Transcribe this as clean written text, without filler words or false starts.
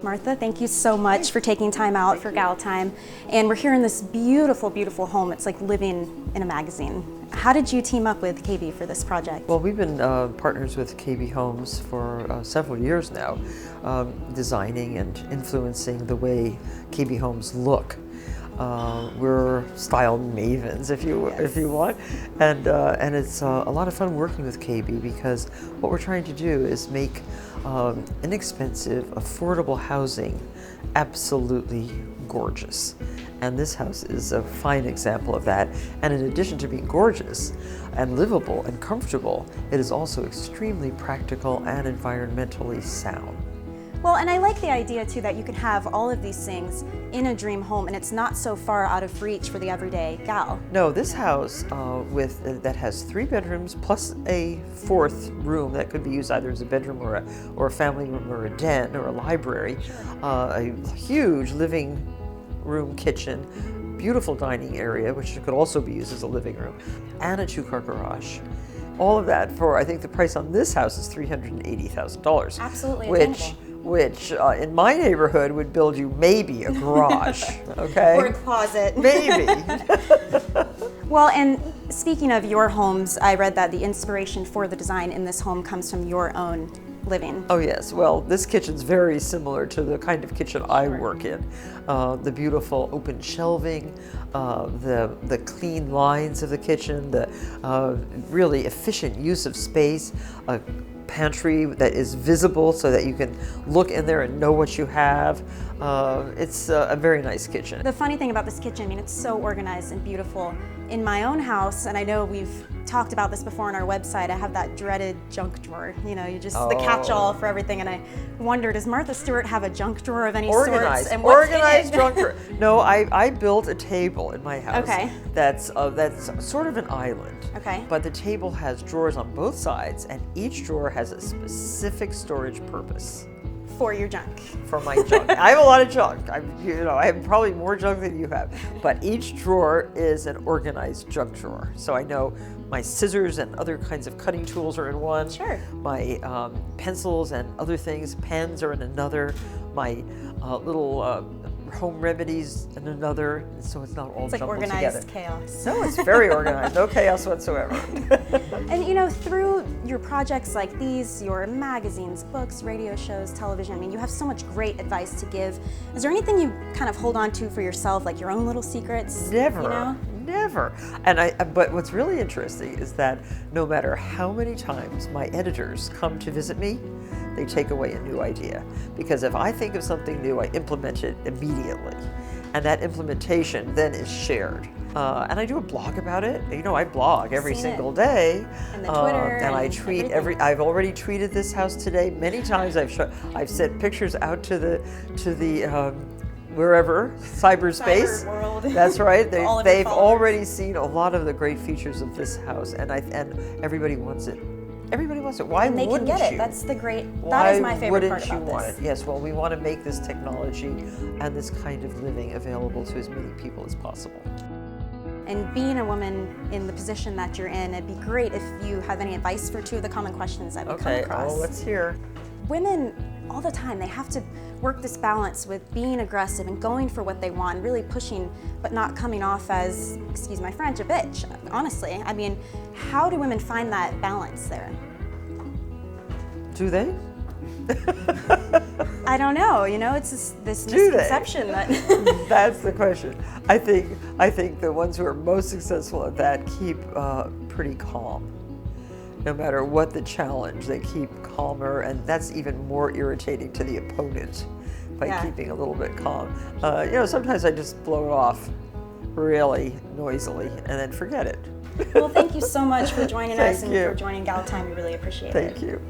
Martha, thank you so much for taking time out for Gal Time. And we're here in this beautiful, beautiful home. It's like living in a magazine. How did you team up with KB for this project? Well, we've been partners with KB Homes for several years now, designing and influencing the way KB Homes look. We're style mavens, if you want, and it's a lot of fun working with KB because what we're trying to do is make inexpensive, affordable housing absolutely gorgeous. And this house is a fine example of that. And in addition to being gorgeous and livable and comfortable, it is also extremely practical and environmentally sound. Well, and I like the idea too that you can have all of these things in a dream home and it's not so far out of reach for the everyday gal. No, this house that has 3 bedrooms plus a 4th room that could be used either as a bedroom or a family room or a den or a library, a huge living room kitchen, beautiful dining area which could also be used as a living room, and a 2-car garage. All of that for, I think the price on this house is $380,000. Absolutely Which in my neighborhood would build you maybe a garage, okay? Or a closet. Maybe. Well, and speaking of your homes, I read that the inspiration for the design in this home comes from your own living. Oh yes, well this kitchen's very similar to the kind of kitchen I work in. The beautiful open shelving, the clean lines of the kitchen, the really efficient use of space, a pantry that is visible so that you can look in there and know what you have. It's a very nice kitchen. The funny thing about this kitchen, I mean, it's so organized and beautiful. In my own house, and I know we've talked about this before on our website, I have that dreaded junk drawer. You know, the catch-all for everything, and I wonder, does Martha Stewart have a junk drawer of any organized, sorts? And what's organized in it? junk drawer. No, I built a table in my house. Okay. That's sort of an island. Okay. But the table has drawers on both sides, and each drawer has a specific storage purpose. For your junk. For my junk. I have a lot of junk. I have probably more junk than you have. But each drawer is an organized junk drawer. So I know my scissors and other kinds of cutting tools are in one. Sure. My pencils and other things, pens are in another. My little home remedies in another. So it's not all jumbled together. It's like organized chaos. No, it's very organized. No chaos whatsoever. And you know, through your projects like these, your magazines, books, radio shows, television, I mean, you have so much great advice to give. Is there anything you kind of hold on to for yourself, like your own little secrets? Never. You know? Never. But what's really interesting is that no matter how many times my editors come to visit me, they take away a new idea. Because if I think of something new, I implement it immediately. And that implementation then is shared. And I do a blog about it. You know, I blog every single day. And the Twitter. And I tweet I've already tweeted this house today many times. I've sent pictures out to the wherever, cyberspace. Cyber world. That's right. They've already seen a lot of the great features of this house, and everybody wants it. Everybody wants it. Why wouldn't you? And they can get it. That's the great. That is my favorite part about this. Why wouldn't you want it? Yes. Well, we want to make this technology and this kind of living available to as many people as possible. And being a woman in the position that you're in, it'd be great if you have any advice for 2 of the common questions that we come across. Okay. Well, let's hear. Women, all the time, they have to work this balance with being aggressive and going for what they want, really pushing, but not coming off as, excuse my French, a bitch, honestly. I mean, how do women find that balance there? Do they? I don't know, you know, it's this misconception that... That's the question. I think the ones who are most successful at that keep pretty calm. No matter what the challenge, they keep calmer, and that's even more irritating to the opponent by keeping a little bit calm. You know, sometimes I just blow it off really noisily and then forget it. Well, thank you so much for joining us and for joining Gal Time. We really appreciate it. Thank you.